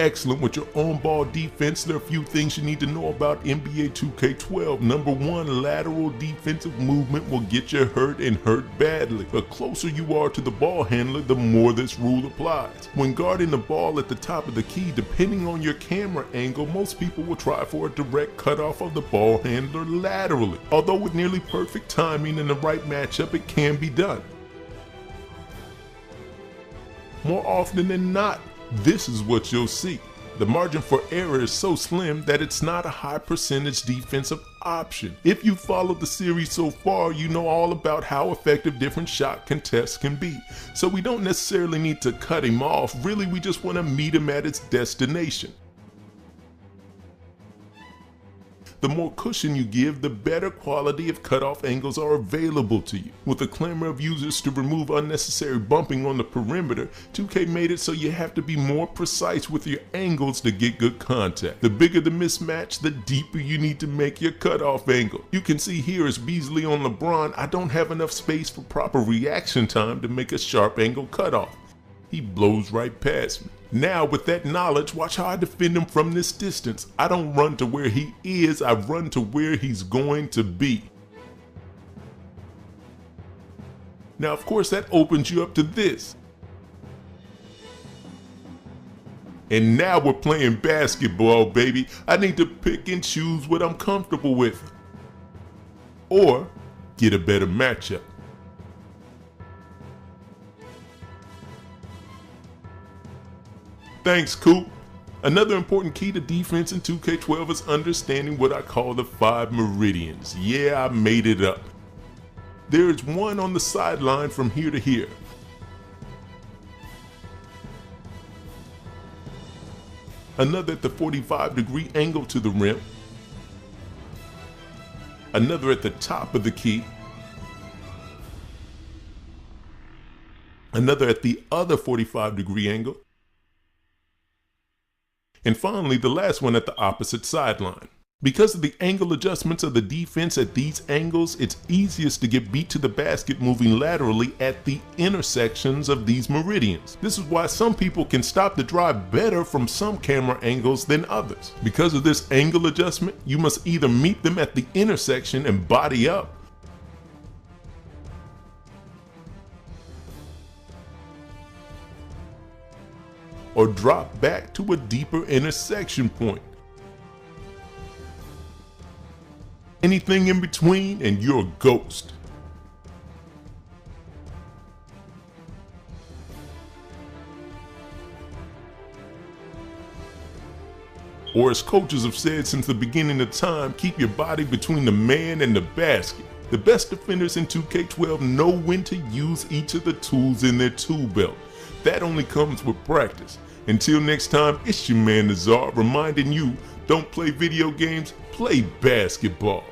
excellent with your on-ball defense, there are a few things you need to know about NBA 2K12. Number one, lateral defensive movement will get you hurt and hurt badly. The closer you are to the ball handler, the more this rule applies. When guarding the ball at the top of the key, depending on your camera angle, most people will try for a direct cutoff of the ball handler laterally. Although with nearly perfect timing and the right matchup, it can be done. More often than not, this is what you'll see. The margin for error is so slim that it's not a high percentage defensive option. If you followed the series so far, you know all about how effective different shot contests can be. So we don't necessarily need to cut him off, really we just want to meet him at its destination. The more cushion you give, the better quality of cutoff angles are available to you. With the clamor of users to remove unnecessary bumping on the perimeter, 2K made it so you have to be more precise with your angles to get good contact. The bigger the mismatch, the deeper you need to make your cutoff angle. You can see here as Beasley on LeBron, I don't have enough space for proper reaction time to make a sharp angle cutoff. He blows right past me. Now with that knowledge, watch how I defend him from this distance. I don't run to where he is, I run to where he's going to be. Now of course that opens you up to this. And now we're playing basketball, baby. I need to pick and choose what I'm comfortable with. Or get a better matchup. Thanks, Coop. Another important key to defense in 2K12 is understanding what I call the 5 meridians. Yeah, I made it up. There is one on the sideline from here to here. Another at the 45-degree angle to the rim. Another at the top of the key. Another at the other 45-degree angle. And finally, the last one at the opposite sideline. Because of the angle adjustments of the defense at these angles, it's easiest to get beat to the basket moving laterally at the intersections of these meridians. This is why some people can stop the drive better from some camera angles than others. Because of this angle adjustment, you must either meet them at the intersection and body up, or drop back to a deeper intersection point. Anything in between and you're a ghost. Or as coaches have said since the beginning of time, keep your body between the man and the basket. The best defenders in 2K12 know when to use each of the tools in their tool belt. That only comes with practice. Until next time, it's your man Nazar reminding you, don't play video games, play basketball.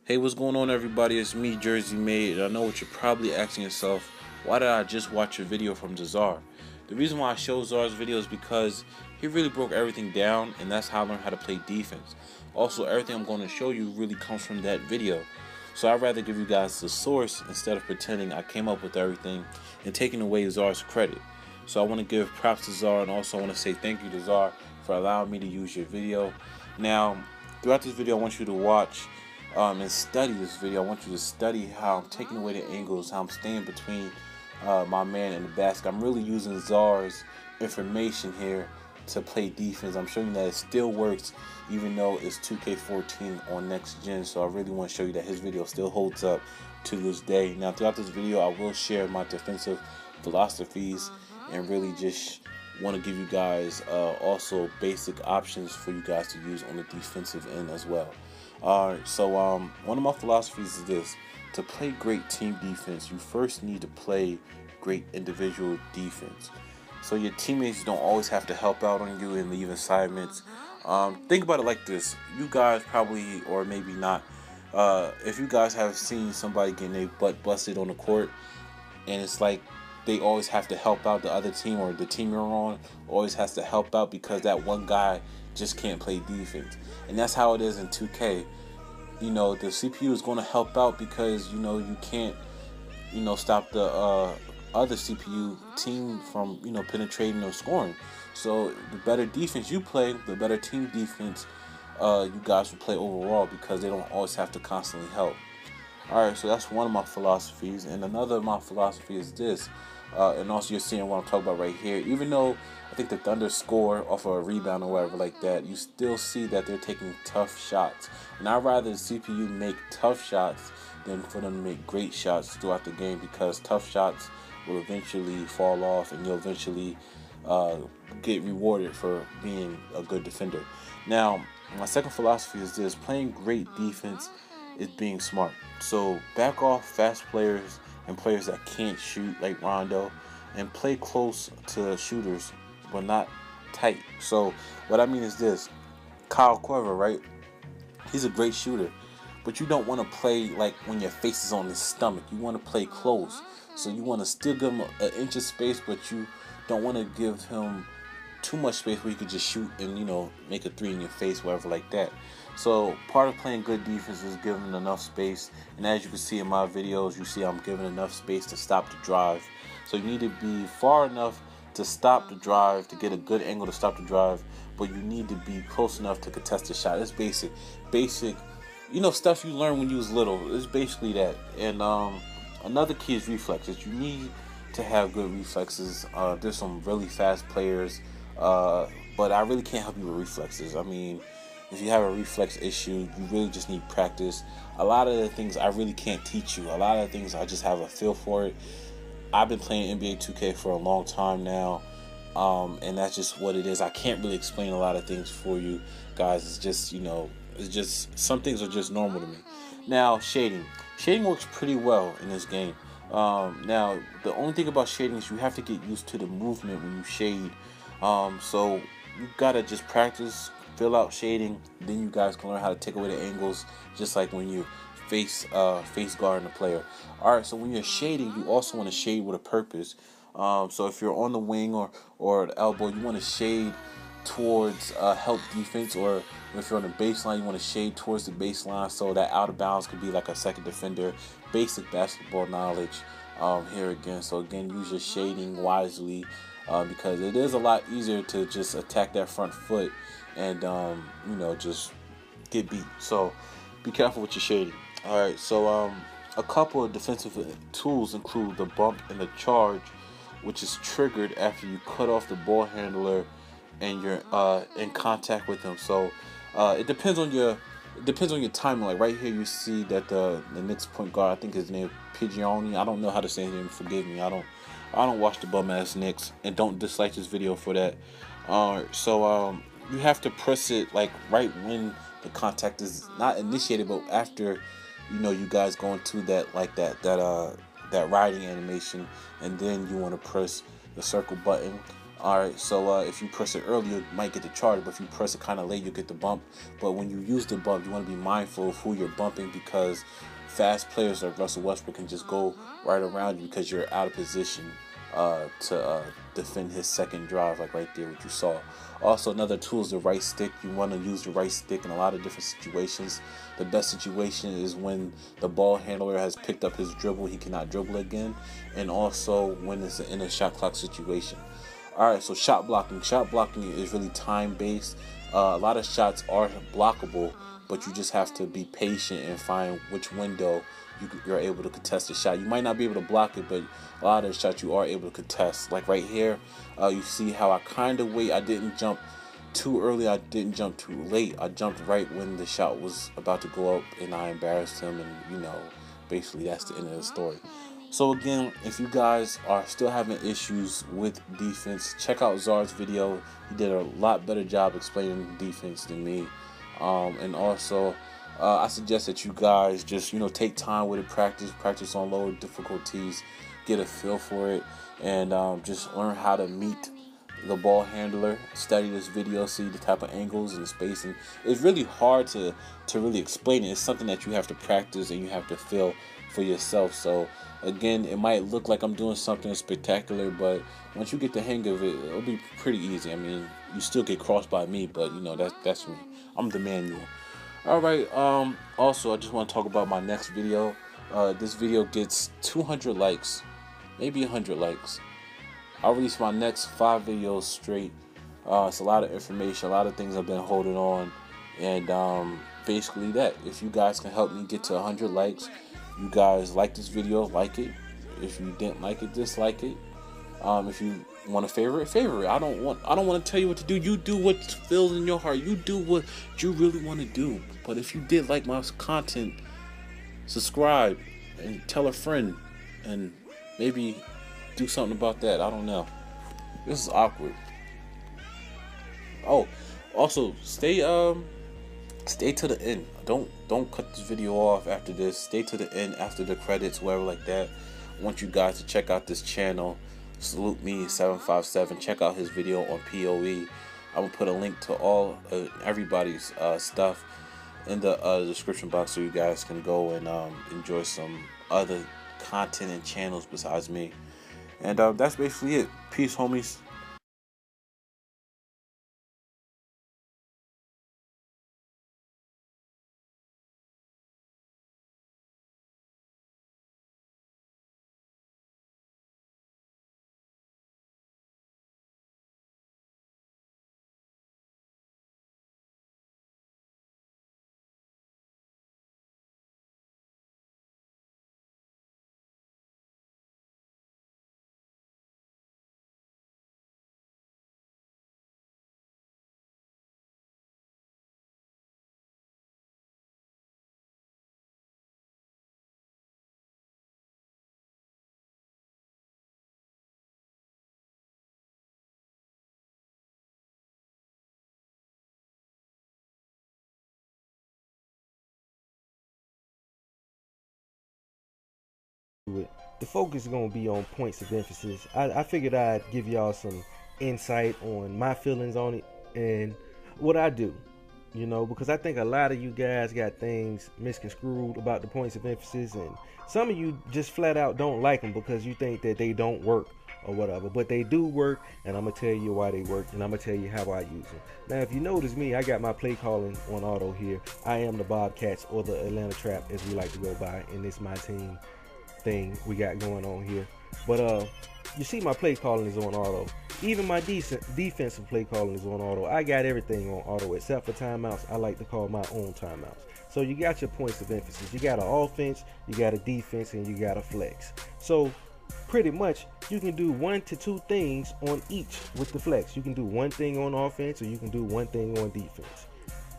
Hey, what's going on, everybody? It's me, Jersey Made, and I know what you're probably asking yourself, why did I just watch a video from Zar? The reason why I show Zar's video is because he really broke everything down, and that's how I learned how to play defense. Also, everything I'm going to show you really comes from that video. So I'd rather give you guys the source instead of pretending I came up with everything and taking away Zar's credit. So I want to give props to Zar, and also I want to say thank you to Zar for allowing me to use your video. Now, throughout this video, I want you to watch and study this video. I want you to study how I'm taking away the angles, how I'm staying between my man and the basket. I'm really using Zar's information here to play defense. I'm showing you that it still works even though it's 2K14 on next gen. So I really want to show you that his video still holds up to this day. Now throughout this video I will share my defensive philosophies and really just want to give you guys also basic options for you guys to use on the defensive end as well. Alright, so one of my philosophies is this: to play great team defense, you first need to play great individual defense. So your teammates don't always have to help out on you and leave assignments. Think about it like this: you guys probably, or maybe not, If you guys have seen somebody getting their butt busted on the court, and it's like they always have to help out the other team, or the team you're on always has to help out because that one guy just can't play defense. And that's how it is in 2K. You know, the CPU is going to help out because, you know, you can't, you know, stop the other CPU team from, you know, penetrating or scoring. So the better defense you play, the better team defense you guys will play overall, because they don't always have to constantly help. Alright, so that's one of my philosophies. And another of my philosophy is this. And also you're seeing what I'm talking about right here. Even though I think the Thunder score off of a rebound or whatever like that, you still see that they're taking tough shots. And I'd rather the CPU make tough shots than for them to make great shots throughout the game, because tough shots will eventually fall off and you'll eventually get rewarded for being a good defender. Now, my second philosophy is this: playing great defense is being smart. So back off fast players and players that can't shoot like Rondo, and play close to shooters but not tight. So what I mean is this: Kyle Korver, right? He's a great shooter, but you don't want to play like when your face is on his stomach. You want to play close. So you want to still give him an inch of space, but you don't want to give him too much space where you could just shoot and, you know, make a three in your face, whatever like that. So part of playing good defense is giving enough space. And as you can see in my videos, you see I'm giving enough space to stop the drive. So you need to be far enough to stop the drive, to get a good angle to stop the drive, but you need to be close enough to contest the shot. It's basic, you know, stuff you learn when you was little. It's basically that. And another key is reflexes. You need to have good reflexes. There's some really fast players, but I really can't help you with reflexes. I mean, if you have a reflex issue, you really just need practice. A lot of the things I really can't teach you. A lot of the things I just have a feel for it. I've been playing NBA 2K for a long time now, and that's just what it is. I can't really explain a lot of things for you guys. It's just, you know, it's just, some things are just normal to me. Now, shading works pretty well in this game. Now, the only thing about shading is you have to get used to the movement when you shade. So you gotta just practice, fill out shading, then you guys can learn how to take away the angles, just like when you face guarding a player. Alright, so when you're shading, you also want to shade with a purpose. So if you're on the wing or the elbow, you want to shade towards help defense, or if you're on the baseline, you want to shade towards the baseline so that out of bounds could be like a second defender. Basic basketball knowledge here again. So again, use your shading wisely, because it is a lot easier to just attack that front foot and you know, just get beat. So be careful with your shading. Alright, so a couple of defensive tools include the bump and the charge, which is triggered after you cut off the ball handler and you're in contact with them. So it depends on your timing. Like right here, you see that the Knicks point guard, I think his name Pigioni. I don't know how to say his name. Forgive me. I don't watch the bum ass Knicks, and don't dislike this video for that. So you have to press it like right when the contact is not initiated, but after, you know, you guys go into that, like that riding animation, and then you want to press the circle button. Alright, so if you press it early, you might get the charge, but if you press it kind of late, you get the bump. But when you use the bump, you want to be mindful of who you're bumping, because fast players like Russell Westbrook can just go right around you because you're out of position to defend his second drive, like right there, what you saw. Also, another tool is the right stick. You want to use the right stick in a lot of different situations. The best situation is when the ball handler has picked up his dribble, he cannot dribble again, and also when it's in a shot clock situation. Alright, so shot blocking. Shot blocking is really time-based. A lot of shots are blockable, but you just have to be patient and find which window you're able to contest the shot. You might not be able to block it, but a lot of the shots you are able to contest. Like right here, you see how I kind of wait. I didn't jump too early. I didn't jump too late. I jumped right when the shot was about to go up, and I embarrassed him, and, you know, basically that's the end of the story. So again, if you guys are still having issues with defense, check out Czar's video. He did a lot better job explaining defense than me. And also, I suggest that you guys just, you know, take time with it, practice on lower difficulties, get a feel for it, and just learn how to meet the ball handler, study this video, see the type of angles and the spacing. It's really hard to really explain it. It's something that you have to practice and you have to feel for yourself. So again, it might look like I'm doing something spectacular, but once you get the hang of it, it'll be pretty easy. I mean, you still get crossed by me, but you know, that's me. I'm the manual. All right. Also, I just want to talk about my next video. This video gets 200 likes, maybe 100 likes. I'll release my next 5 videos straight. It's a lot of information, a lot of things I've been holding on, and basically that. If you guys can help me get to 100 likes, you guys like this video, like it. If you didn't like it, dislike it. If you want a favorite, I don't want to tell you what to do. You do what feels in your heart. You do what you really want to do. But if you did like my content, subscribe and tell a friend, and maybe do something about that. I don't know. This is awkward. Oh, also stay to the end. Don't cut this video off after this. Stay to the end after the credits, whatever like that. I want you guys to check out this channel. Salute Me 757. Check out his video on POE. I'm gonna put a link to all everybody's stuff in the description box, so you guys can go and enjoy some other content and channels besides me. And that's basically it. Peace, homies. The focus is going to be on points of emphasis. I figured I'd give y'all some insight on my feelings on it and what I do, you know, because I think a lot of you guys got things misconstrued about the points of emphasis, and some of you just flat out don't like them because you think that they don't work or whatever, but they do work, and I'm gonna tell you why they work, and I'm gonna tell you how I use them. Now, if you notice me, I got my play calling on auto here. I am the Bobcats, or the Atlanta Trap as we like to go by, and it's my team thing we got going on here. But you see my play calling is on auto. Even my defensive play calling is on auto. I got everything on auto except for timeouts. I like to call my own timeouts. So you got your points of emphasis. You got an offense, you got a defense, and you got a flex. So pretty much you can do 1 to 2 things on each with the flex. You can do one thing on offense, or you can do one thing on defense.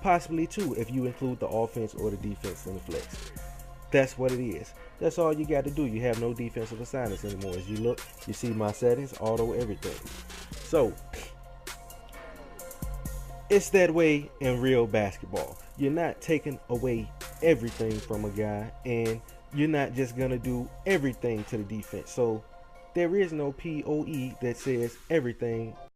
Possibly 2 if you include the offense or the defense in the flex. That's what it is. That's all you got to do. You have no defensive assignments anymore. As you look, you see my settings, auto, everything. So it's that way in real basketball. You're not taking away everything from a guy, and you're not just gonna do everything to the defense. So there is no POE that says everything